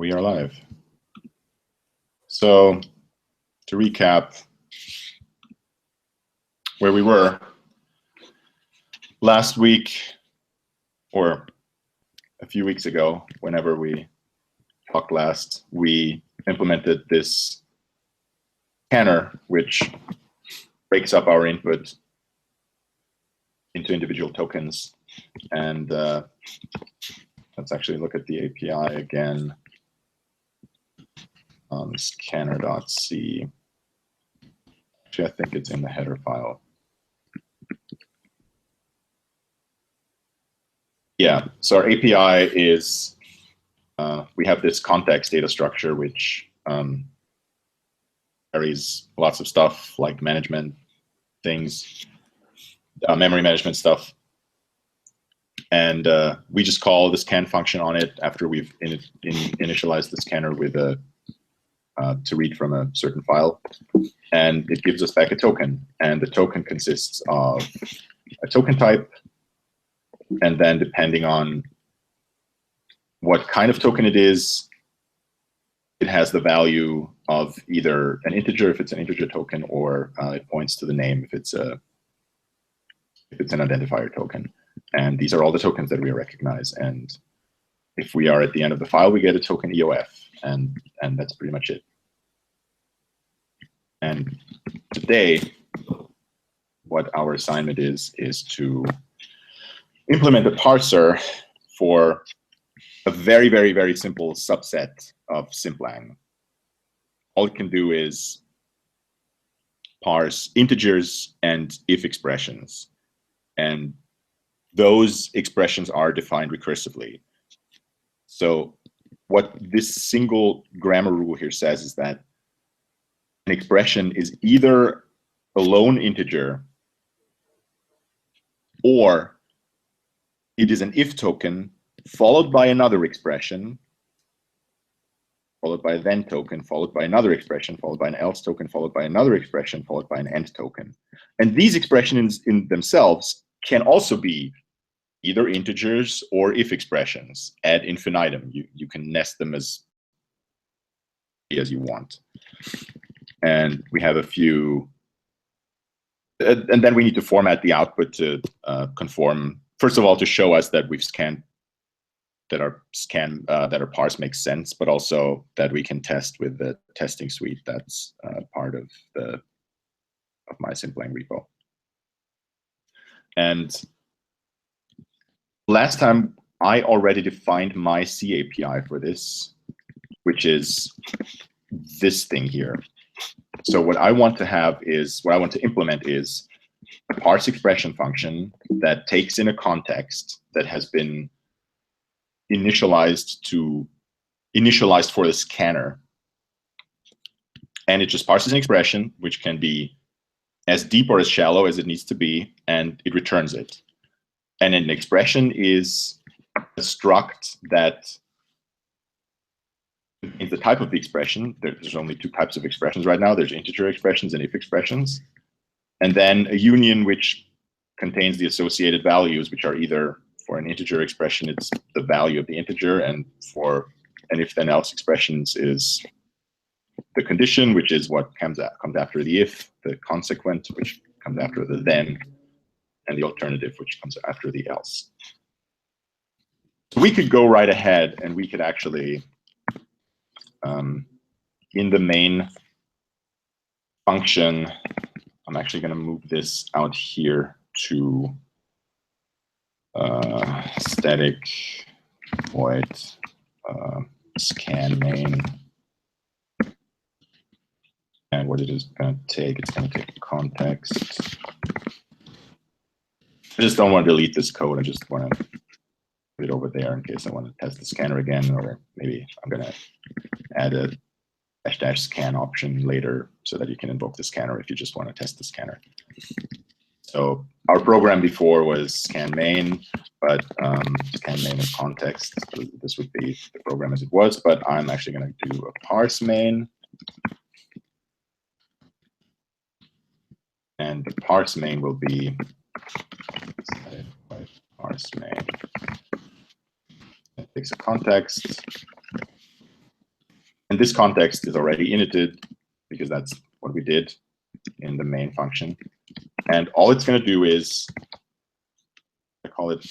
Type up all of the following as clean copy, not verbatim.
We are live. So to recap where we were last week, or a few weeks ago, whenever we talked last, we implemented this scanner, which breaks up our input into individual tokens. And let's actually look at the API again. Scanner.c. Actually, I think it's in the header file. Yeah, so our API is, we have this context data structure, which carries lots of stuff like management things, memory management stuff. And we just call the scan function on it after we've initialized the scanner with a to read from a certain file, and it gives us back a token. And the token consists of a token type, and then depending on what kind of token it is, it has the value of either an integer if it's an integer token, or it points to the name if it's an identifier token. And these are all the tokens that we recognize. And if we are at the end of the file, we get a token EOF, and that's pretty much it. And today, what our assignment is to implement a parser for a very, very, very simple subset of Simplang. All it can do is parse integers and if expressions. And those expressions are defined recursively. So what this single grammar rule here says is that an expression is either a lone integer, or it is an if token followed by another expression, followed by a then token, followed by another expression, followed by an else token, followed by another expression, followed by an end token. And these expressions in themselves can also be either integers or if expressions ad infinitum. You can nest them as you want. And we have a few, and then we need to format the output to conform, first of all, to show us that we've scanned, that our parse makes sense, but also that we can test with the testing suite that's part of my Simplang repo. And last time I already defined my C API for this, which is this thing here. So what I want to implement is a parse expression function that takes in a context that has been initialized for the scanner. And it just parses an expression, which can be as deep or as shallow as it needs to be, and it returns it. And an expression is a struct that is the type of the expression. There's only two types of expressions right now. There's integer expressions and if expressions. And then a union which contains the associated values, which are either, for an integer expression, it's the value of the integer, and for an if then else expressions is the condition, which is what comes after the if, the consequent, which comes after the then, and the alternative, which comes after the else. So we could go right ahead and we could actually, in the main function, I'm actually going to move this out here to static void scan main. And what it is going to take, it's going to take context. I just don't want to delete this code. I just want to put it over there in case I want to test the scanner again, or maybe I'm going to add a -- scan option later so that you can invoke the scanner if you just want to test the scanner. So our program before was scan main, but scan main in context, this would be the program as it was, but I'm actually going to do a parse main. And the parse main will be parse main. It takes a context, this context is already inited because that's what we did in the main function. And all it's going to do is, I call it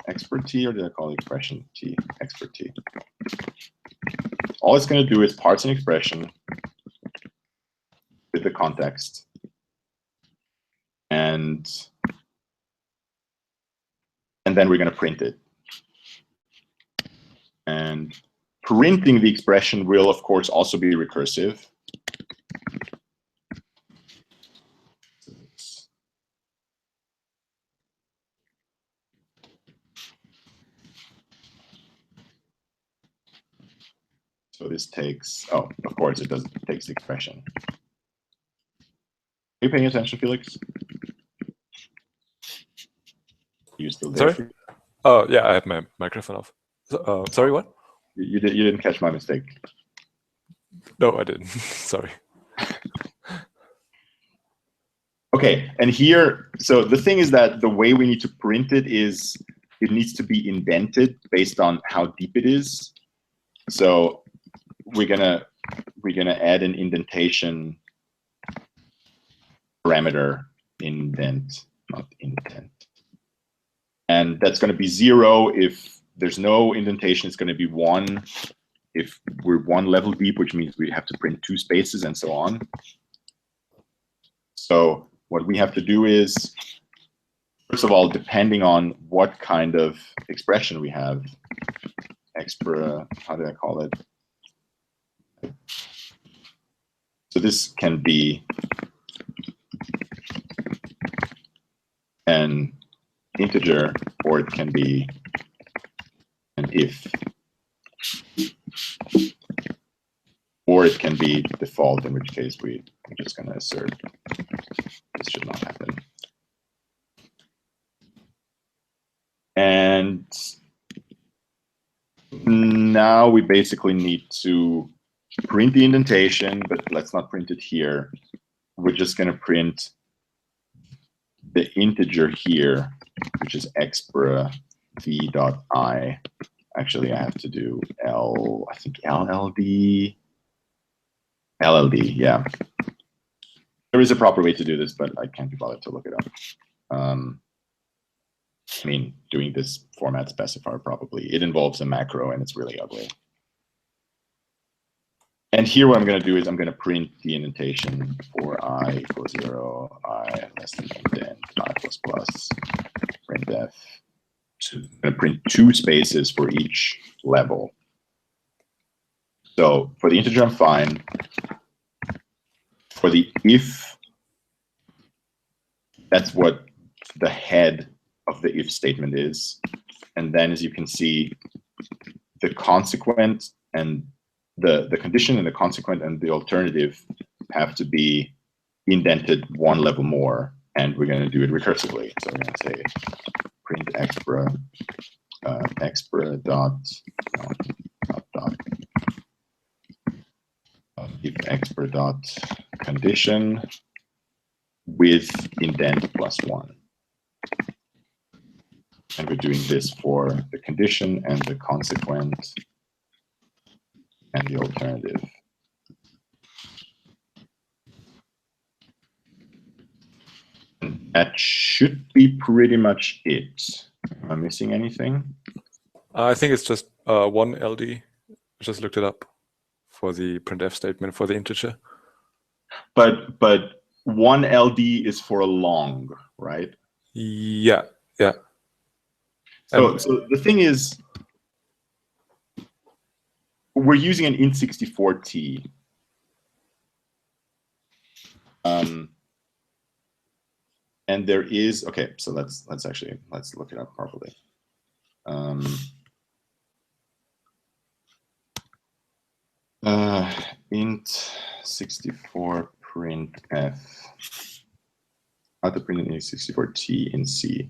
expert t, or did I call it expression t? Expert t. All it's going to do is parse an expression with the context, and then we're going to print it. And printing the expression will, of course, also be recursive. So this takes, oh, of course, it takes the expression. Are you paying attention, Felix? Are you still there? Sorry? Oh, yeah, I have my microphone off. So, sorry, what? You didn't catch my mistake. No, I didn't. Sorry. Okay, and here, so the thing is that the way we need to print it is it needs to be indented based on how deep it is. So we're gonna add an indentation parameter, indent, not intent. And that's going to be 0 if there's no indentation. It's going to be 1 if we're 1 level deep, which means we have to print 2 spaces and so on. So what we have to do is, first of all, depending on what kind of expression we have, how did I call it? So this can be an integer, or it can be an if, or it can be default, in which case we're just going to assert this should not happen. And now we basically need to print the indentation, but let's not print it here. We're just going to print the integer here, which is expr v.I. Actually, I have to do I think LLD, yeah. There is a proper way to do this, but I can't be bothered to look it up. I mean, doing this format specifier probably, it involves a macro and it's really ugly. And here what I'm going to do is I'm going to print the indentation for I equals 0, I less than indent, I plus plus, printf. So I'm going to print 2 spaces for each level. So for the integer, I'm fine. For the if, that's what the head of the if statement is. And then, as you can see, the consequent and the condition and the consequent and the alternative have to be indented 1 level more, and we're going to do it recursively. So we're going to say print expr if expr dot condition with indent +1. And we're doing this for the condition and the consequent and the alternative. And that should be pretty much it. Am I missing anything? I think it's just 1 LD. I just looked it up for the printf statement for the integer. But 1 LD is for a long, right? Yeah. So the thing is, we're using an int64t. And there is, okay, so let's look it up properly. int64 printf. How to print an int64t in C.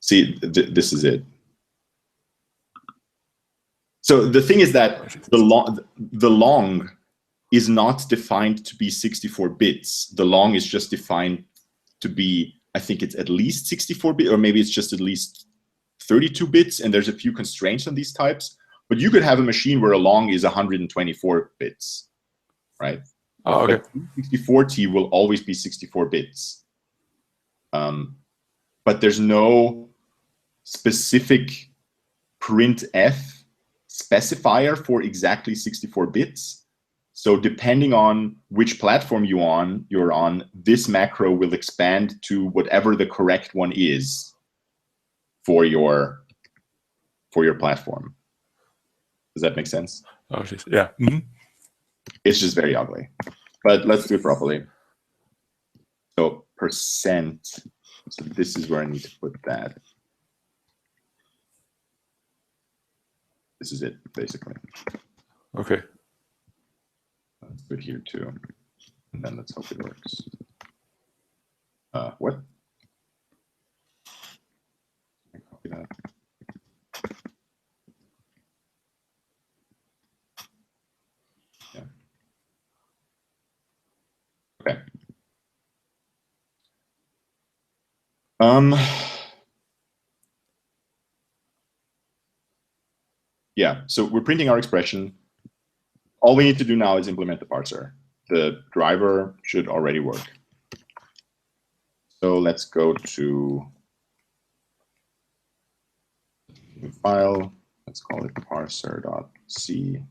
See, this is it. So the thing is that the long is not defined to be 64 bits. The long is just defined to be, I think it's at least 64 bits, or maybe it's just at least 32 bits, and there's a few constraints on these types. But you could have a machine where a long is 124 bits, right? Oh, okay. But 64T will always be 64 bits. But there's no specific printf specifier for exactly 64 bits. So depending on which platform you're on, this macro will expand to whatever the correct one is for your platform. Does that make sense? Oh, geez. Yeah. Mm-hmm. It's just very ugly, but let's do it properly. So percent. So this is where I need to put that. This is it, basically. Okay. Let's do it here too. And then let's hope it works. What? Copy that. Yeah. Okay. Yeah, so we're printing our expression. All we need to do now is implement the parser. The driver should already work. So let's go to new file. Let's call it parser.c.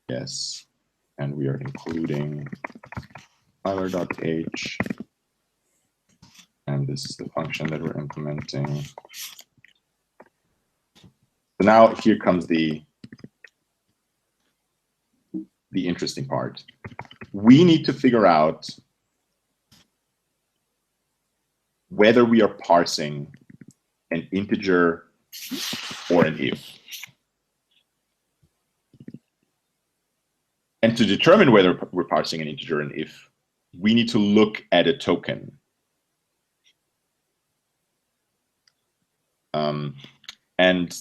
Yes, and we are including filer.h. And this is the function that we're implementing. So now here comes the interesting part. We need to figure out whether we are parsing an integer or an if. And to determine whether we're parsing an integer or an if, we need to look at a token. And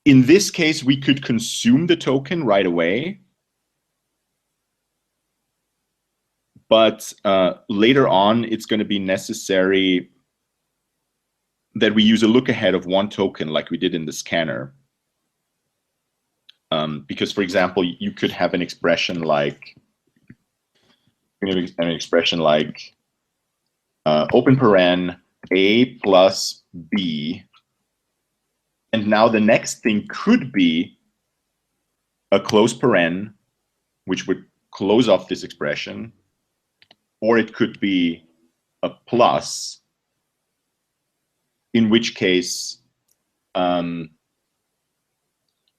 in this case, we could consume the token right away. But later on, it's going to be necessary that we use a look ahead of one token like we did in the scanner. Because, for example, you could have an expression like, open paren a plus b. And now the next thing could be a close paren, which would close off this expression, or it could be a plus, in which case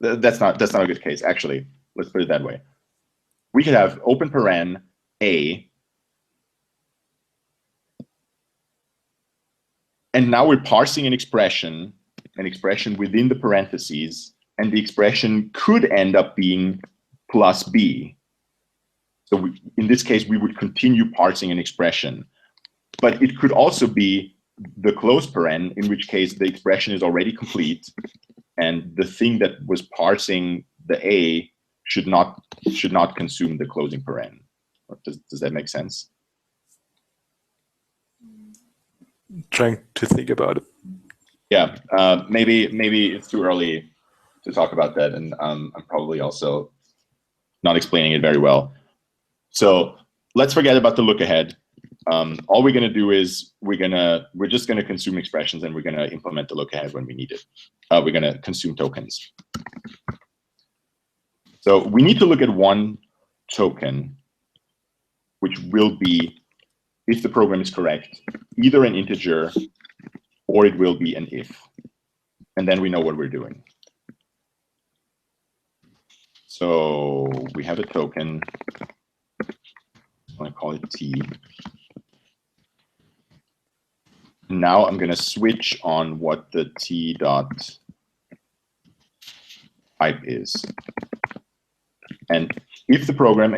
that's not a good case. Actually, let's put it that way. We could have open paren a, and now we're parsing an expression within the parentheses, and the expression could end up being plus b. So in this case, we would continue parsing an expression. But it could also be the close paren, in which case the expression is already complete, and the thing that was parsing the a should not consume the closing paren. Does that make sense? Trying to think about it. Yeah, maybe it's too early to talk about that, and I'm probably also not explaining it very well. So let's forget about the look ahead. All we're going to do is we're just going to consume expressions, and we're going to implement the look ahead when we need it. We're going to consume tokens. So we need to look at one token, which will be, if the program is correct, either an integer or it will be an if. And then we know what we're doing. So we have a token. I'm going to call it T. Now I'm going to switch on what the T dot type is. And if the program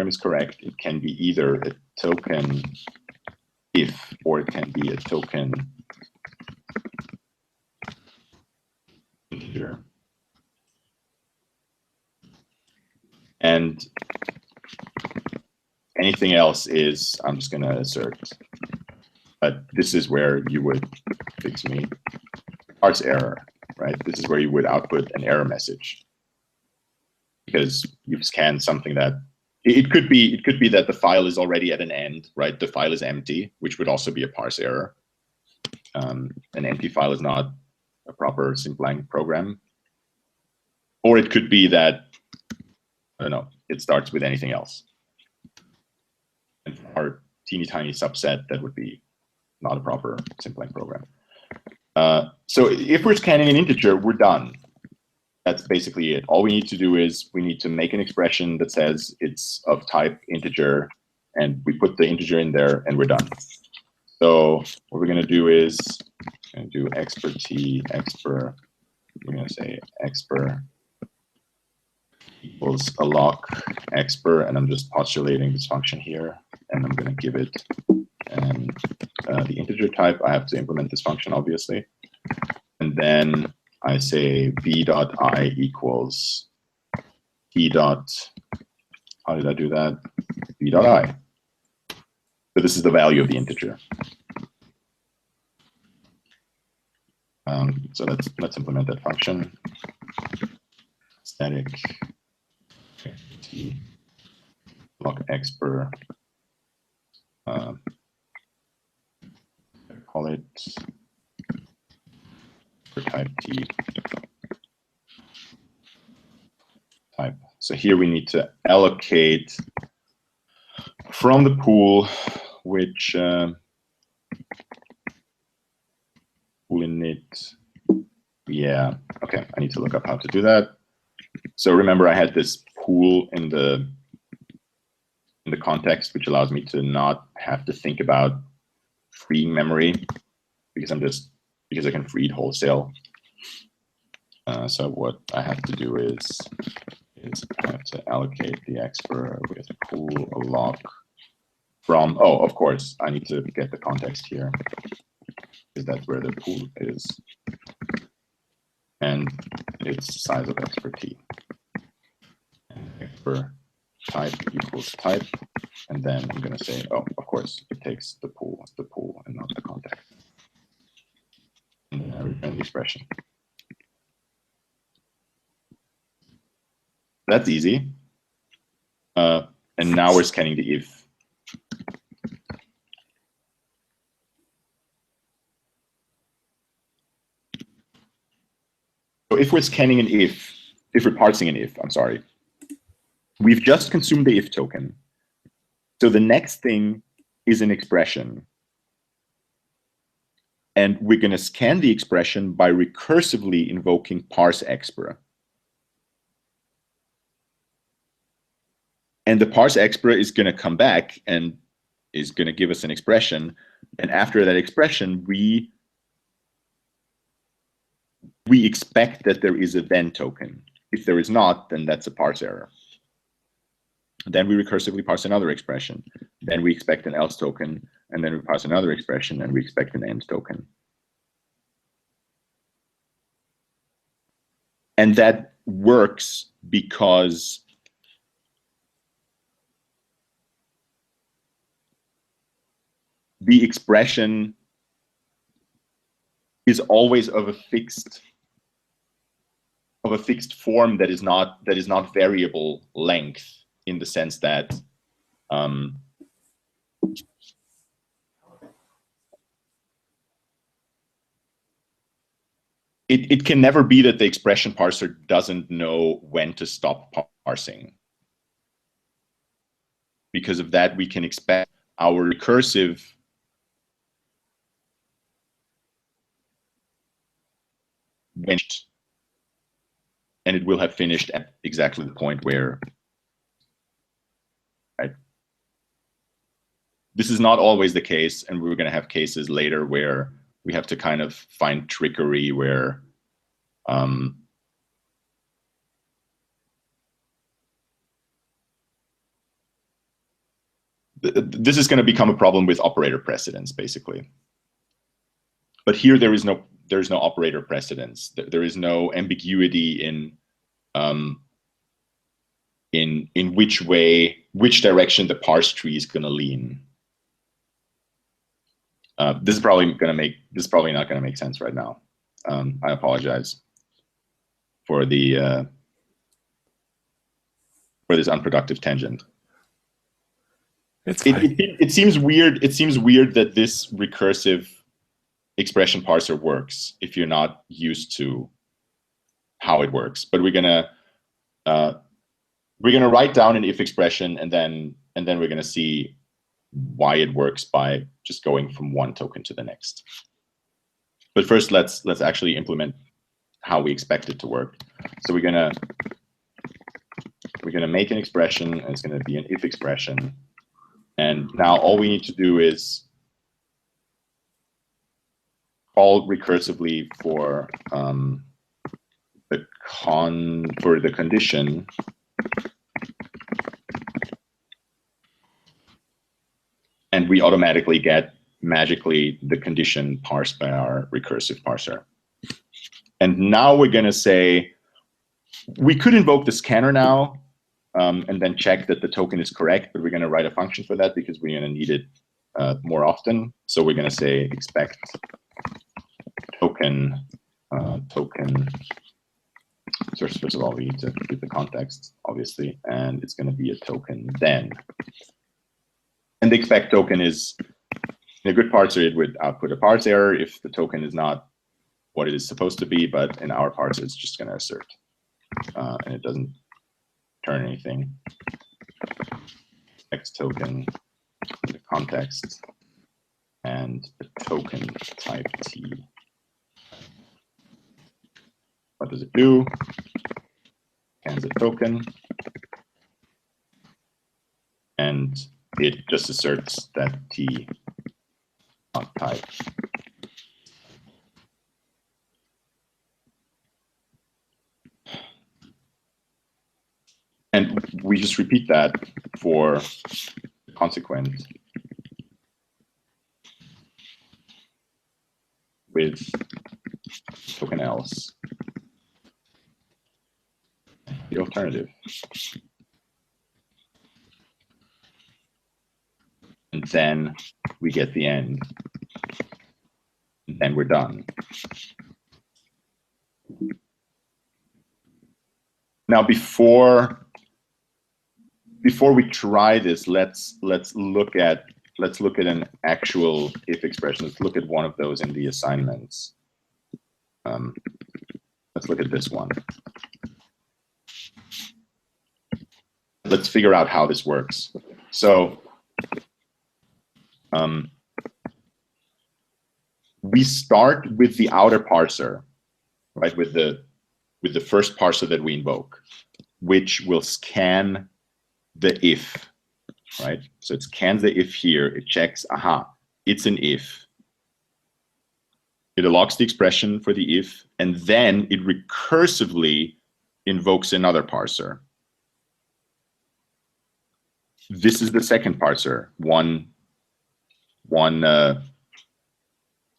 is correct, it can be either a token if, or it can be a token integer. And anything else is, I'm just going to assert. But this is where you would fix me parse error, right? This is where you would output an error message because you've scanned something that it could be that the file is already at an end, right? The file is empty, which would also be a parse error. An empty file is not a proper Simplang program. Or it could be that, I don't know, it starts with anything else. And for our teeny tiny subset, that would be not a proper Simplang program. So if we're scanning an integer, we're done. That's basically it. All we need to do is we need to make an expression that says it's of type integer, and we put the integer in there, and we're done. So what we're going to do is do expr t, expr, we're going to say expr equals alloc expr, and I'm just postulating this function here, and I'm going to give it the integer type. I have to implement this function, obviously. And then I say b dot I equals t dot, how did I do that? b dot I. So this is the value of the integer. So let's implement that function. Static t alloc expr. Call it for type t type. So here we need to allocate from the pool, which pool init. Yeah, okay, I need to look up how to do that. So remember, I had this pool in the context, which allows me to not have to think about freeing memory because I can free it wholesale. So what I have to do is I have to allocate the expr with pool alloc from, oh, of course, I need to get the context here because that's where the pool is. And it's size of expr t. And expr type equals type. And then I'm going to say, oh, of course, it takes the pool, and not the context. And then I return the expression. That's easy. And now we're scanning the if. So if we're scanning an if we're parsing an if, I'm sorry, we've just consumed the if token. So the next thing is an expression. And we're going to scan the expression by recursively invoking parse expr. And the parse expr is going to come back and is going to give us an expression. And after that expression, we expect that there is a then token. If there is not, then that's a parse error. Then we recursively parse another expression. Then we expect an else token, and then we parse another expression, and we expect an end token. And that works because the expression is always of a fixed form that is not variable length, in the sense that it can never be that the expression parser doesn't know when to stop parsing. Because of that, we can expect our recursive finished, and it will have finished at exactly the point where, right? This is not always the case, and we're going to have cases later where we have to kind of find trickery where this is going to become a problem with operator precedence, basically. But here there is no operator precedence. There is no ambiguity in which direction the parse tree is going to lean. This is probably not going to make sense right now. I apologize for the for this unproductive tangent. It seems weird. It seems weird that this recursive expression parser works if you're not used to how it works. But we're gonna write down an if expression, and then we're gonna see why it works by just going from one token to the next. But first, let's actually implement how we expect it to work. So we're gonna make an expression, and it's gonna be an if expression. And now all we need to do is call recursively for the condition and we automatically get magically the condition parsed by our recursive parser. And now we're going to say, we could invoke the scanner now and then check that the token is correct, but we're going to write a function for that because we're going to need it more often. So we're going to say expect token. So first of all, we need to give the context, obviously, and it's going to be a token then. And the expect token is, in a good parser, it would output a parse error if the token is not what it is supposed to be, but in our parser, it's just going to assert, and it doesn't turn anything. Expect token, the context, and a token type T. What does it do? Scans a token, and it just asserts that T not type. And we just repeat that for the consequent with token else. The alternative. And then we get the end. And then we're done. Now, before we try this, let's look at an actual if expression. Let's look at one of those in the assignments. Let's look at this one. Let's figure out how this works. So we start with the outer parser, right? With the first parser that we invoke, which will scan the if, right? So it scans the if here. It checks, aha, it's an if. It allocs the expression for the if, and then it recursively invokes another parser. This is the second parser, one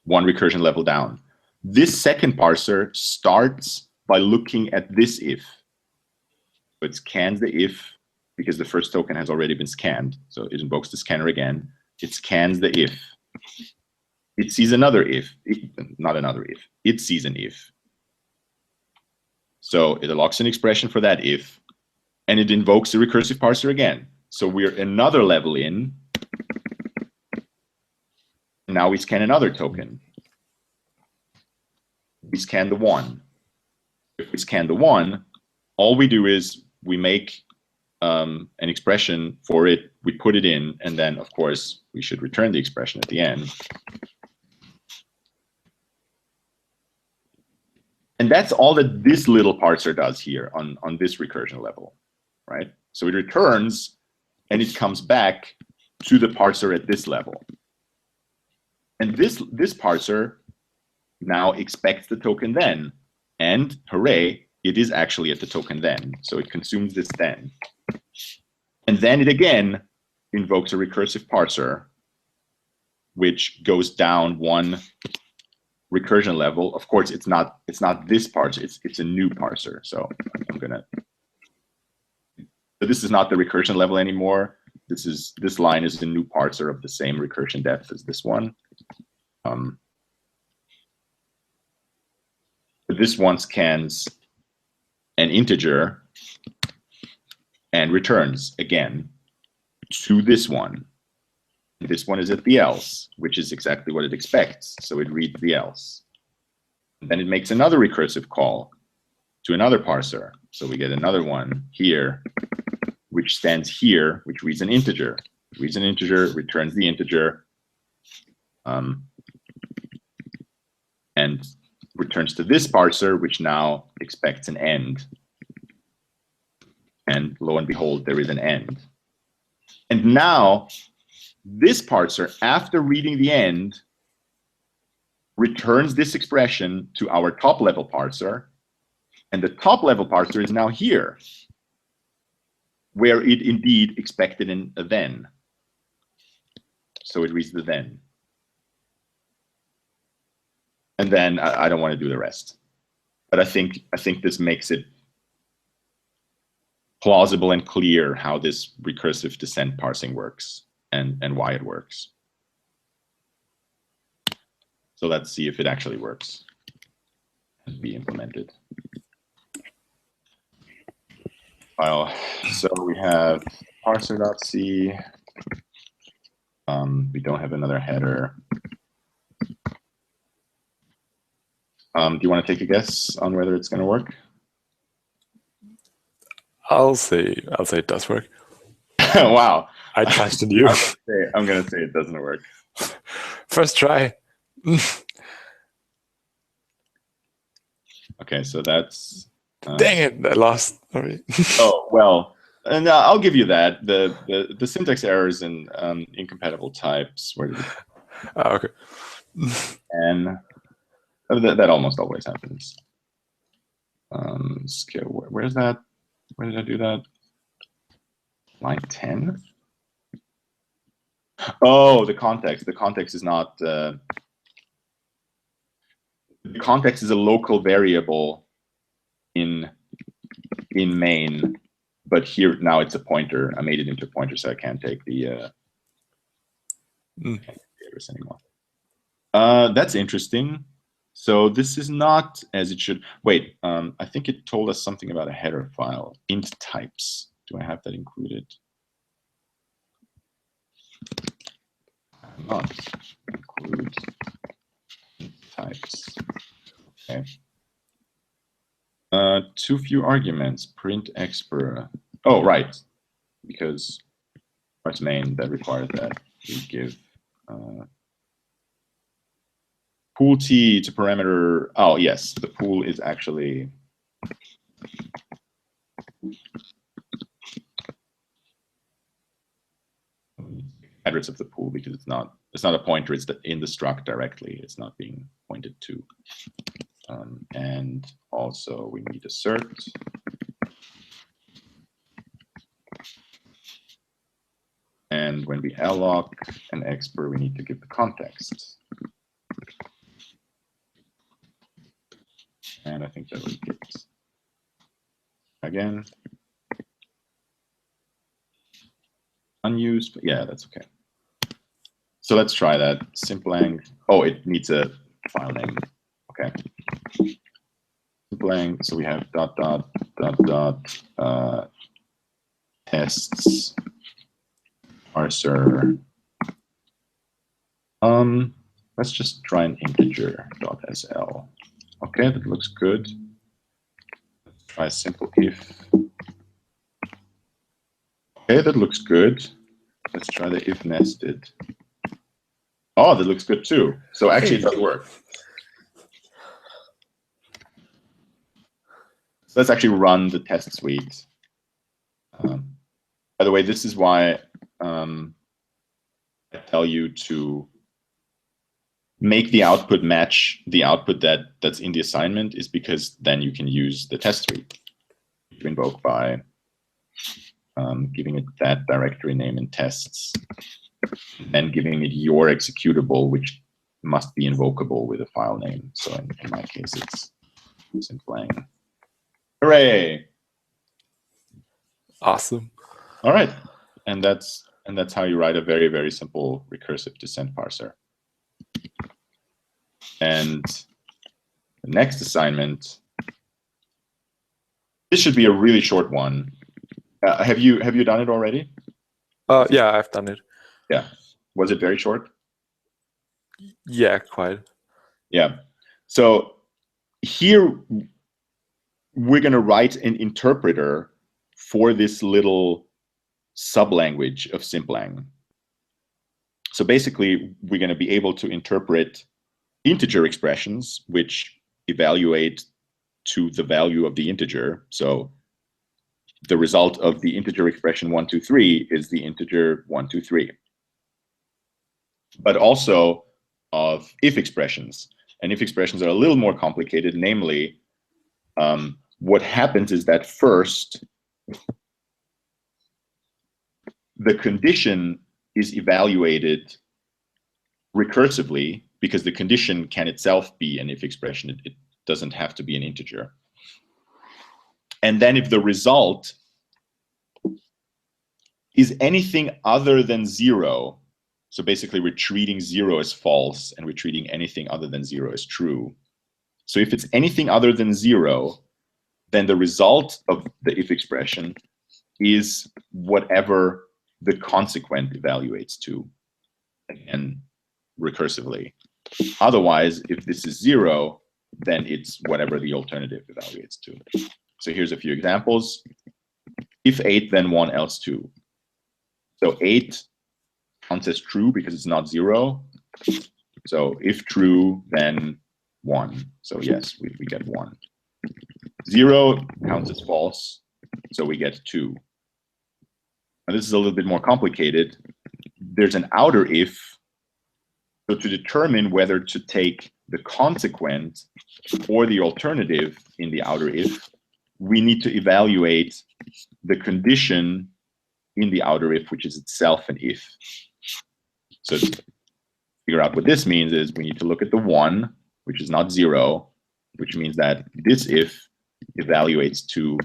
recursion level down. This second parser starts by looking at this if. So it scans the if because the first token has already been scanned. So it invokes the scanner again. It scans the if. It sees another if, not another if. It sees an if. So it allocs an expression for that if, and it invokes the recursive parser again. So we're another level in. Now we scan another token. We scan the one. If we scan the one, all we do is we make an expression for it, we put it in, and then, of course, we should return the expression at the end. And that's all that this little parser does here on this recursion level, right? So it returns, and it comes back to the parser at this level. And this parser now expects the token then. And hooray, it is actually at the token then. So it consumes this then. And then it again invokes a recursive parser, which goes down one recursion level. Of course, it's not this parser, it's a new parser. So this is not the recursion level anymore. This line is a new parser of the same recursion depth as this one. this one scans an integer and returns again to this one. This one is at the else, which is exactly what it expects. So it reads the else. And then it makes another recursive call to another parser. So we get another one here, which stands here, which reads an integer. It reads an integer, returns the integer, and returns to this parser, which now expects an end. And lo and behold, there is an end. And now, this parser, after reading the end, returns this expression to our top-level parser, and the top-level parser is now here, where it indeed expected a then. So it reads the then. And then I don't want to do the rest, but I think this makes it plausible and clear how this recursive descent parsing works and why it works. So let's see if it actually works and be implemented. File. So we have parser.c. We don't have another header. Do you want to take a guess on whether it's going to work? I'll say it does work. Wow. I trust in you. I'm going to say it doesn't work. First try. Okay, so that's... Dang it, I lost. Sorry. Oh, well, and I'll give you that. The syntax errors and incompatible types. Where did it... Okay. And that almost always happens. Where's that? Where did I do that? Line 10? Oh, the context. The context is not... the context is a local variable in main, but here now it's a pointer. I made it into a pointer, so I can't take the address anymore. That's interesting. So this is not as it should. Wait, I think it told us something about a header file. Int types. Do I have that included? Not include int types. Okay. Too few arguments. Print expr. Oh, right. Because parse main that requires that we give pool t to parameter. Oh, yes, the pool is actually address of the pool because it's not a pointer. It's in the struct directly. It's not being pointed to. And also we need assert. And when we alloc an expr, we need to give the context. And I think that was it. Again. Unused, but yeah, that's okay. So let's try that. Simplang. Oh, it needs a file name. Okay. Simplang. So we have ... tests parser. Let's just try an integer.sl. Okay, that looks good. Let's try simple if. Okay, that looks good. Let's try the if nested. Oh, that looks good too. So actually it does work. So let's actually run the test suite. By the way, this is why I tell you to make the output match the output that's in the assignment, is because then you can use the test suite to invoke by giving it that directory name in tests, and giving it your executable, which must be invocable with a file name. So in my case, it's Simplang. Hooray! Awesome. All right, and that's how you write a very, very simple recursive descent parser. And the next assignment, this should be a really short one. Have you done it already? Yeah, I've done it. Yeah. Was it very short? Yeah, quite. Yeah. So here we're going to write an interpreter for this little sublanguage of Simplang. So basically, we're going to be able to interpret integer expressions, which evaluate to the value of the integer. So the result of the integer expression 1, 2, 3 is the integer 1, 2, 3. But also of if expressions. And if expressions are a little more complicated, namely, what happens is that first, the condition is evaluated recursively, because the condition can itself be an if expression. It doesn't have to be an integer. And then if the result is anything other than 0, so basically we're treating 0 as false and we're treating anything other than 0 as true. So if it's anything other than 0, then the result of the if expression is whatever the consequent evaluates to, and recursively. Otherwise, if this is 0, then it's whatever the alternative evaluates to. So here's a few examples. If 8, then 1, else 2. So 8 counts as true because it's not 0. So if true, then 1. So yes, we get 1. 0 counts as false, so we get 2. Now this is a little bit more complicated. There's an outer if. So to determine whether to take the consequent or the alternative in the outer if, we need to evaluate the condition in the outer if, which is itself an if. So to figure out what this means is we need to look at the 1, which is not 0, which means that this if evaluates to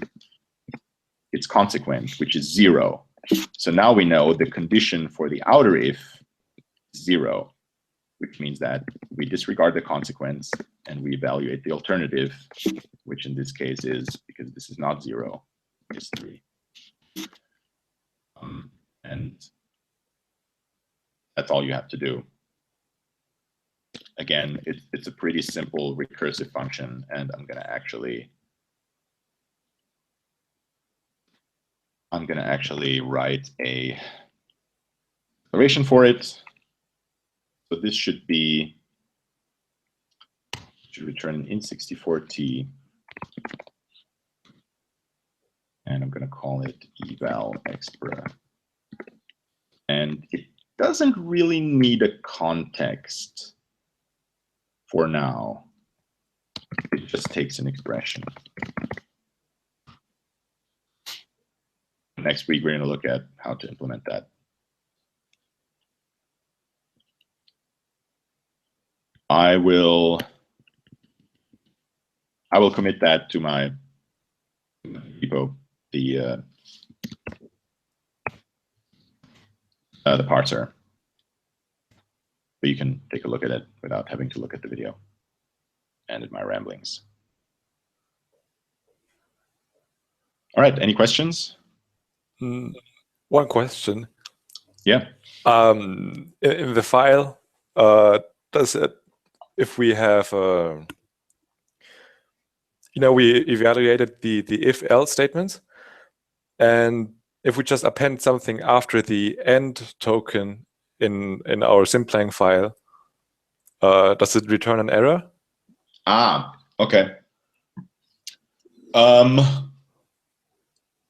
its consequent, which is 0. So now we know the condition for the outer if is 0, which means that we disregard the consequence and we evaluate the alternative, which in this case is, because this is not 0, is 3. And that's all you have to do. Again, it's a pretty simple recursive function, and I'm going to actually write a declaration for it. So this should return an int64t, and I'm going to call it eval expr. And it doesn't really need a context for now. It just takes an expression. Next week, we're going to look at how to implement that. I will commit that to my repo, the parser. But you can take a look at it without having to look at the video and at my ramblings. All right, any questions? One question. Yeah. In the file, does it, if we have, we evaluated the if-else statements, and if we just append something after the end token in our Simplang file, does it return an error? Ah, okay.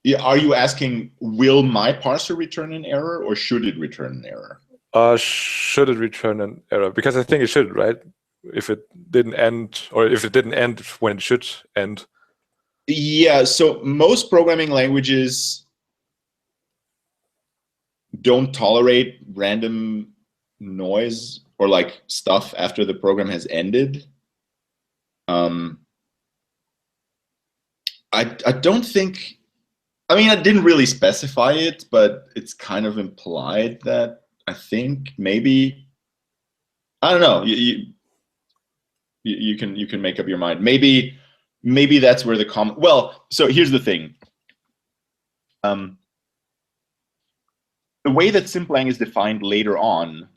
Yeah, are you asking, will my parser return an error, or should it return an error? Should it return an error? Because I think it should, right? If it didn't end, or if it didn't end when it should end. Yeah, so most programming languages don't tolerate random noise or like stuff after the program has ended. I don't think, I mean, I didn't really specify it, but it's kind of implied that I think maybe, I don't know. You can make up your mind. Maybe that's where the well, so here's the thing. The way that simplang is defined later on,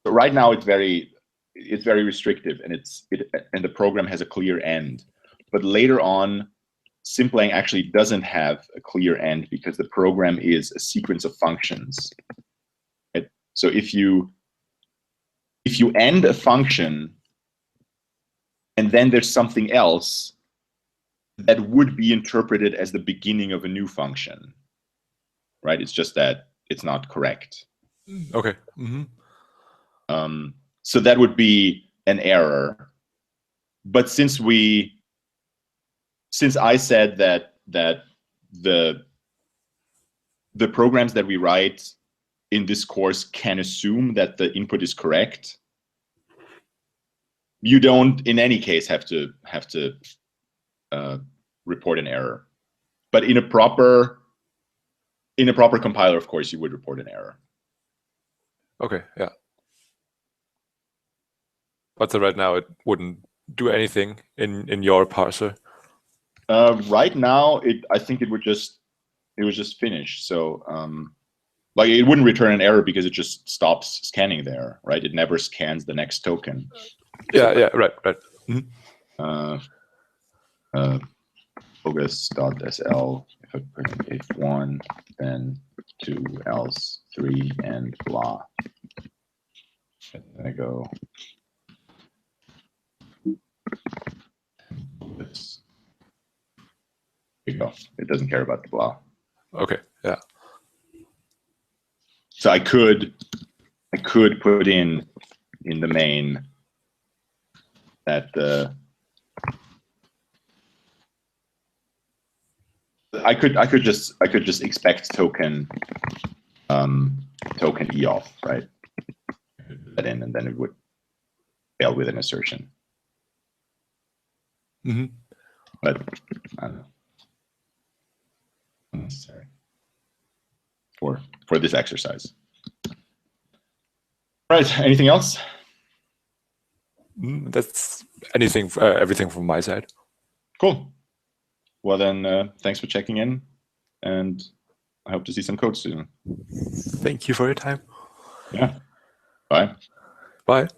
so right now it's very restrictive, and and the program has a clear end. But later on, simplang actually doesn't have a clear end because the program is a sequence of functions. Right? So if you end a function and then there's something else, that would be interpreted as the beginning of a new function, right? It's just that it's not correct. Okay. So that would be an error. But since I said that the programs that we write in this course can assume that the input is correct, you don't in any case have to report an error. But in a proper compiler, of course, you would report an error. Okay, yeah. But so right now it wouldn't do anything in your parser. Right now, I think it would just finish. So like it wouldn't return an error because it just stops scanning there, right? It never scans the next token. Yeah, right. Focus.sl, if I put in if 1, then 2, else 3, and blah. And then I go this. There you go. It doesn't care about the blah. Okay, yeah. So I could put in the main that I could just expect token e off, right? Put that in, and then it would fail with an assertion. But I don't know. Unnecessary for this exercise. Right. Anything else? That's everything from my side. Cool. Well then, thanks for checking in, and I hope to see some code soon. Thank you for your time. Yeah. Bye. Bye.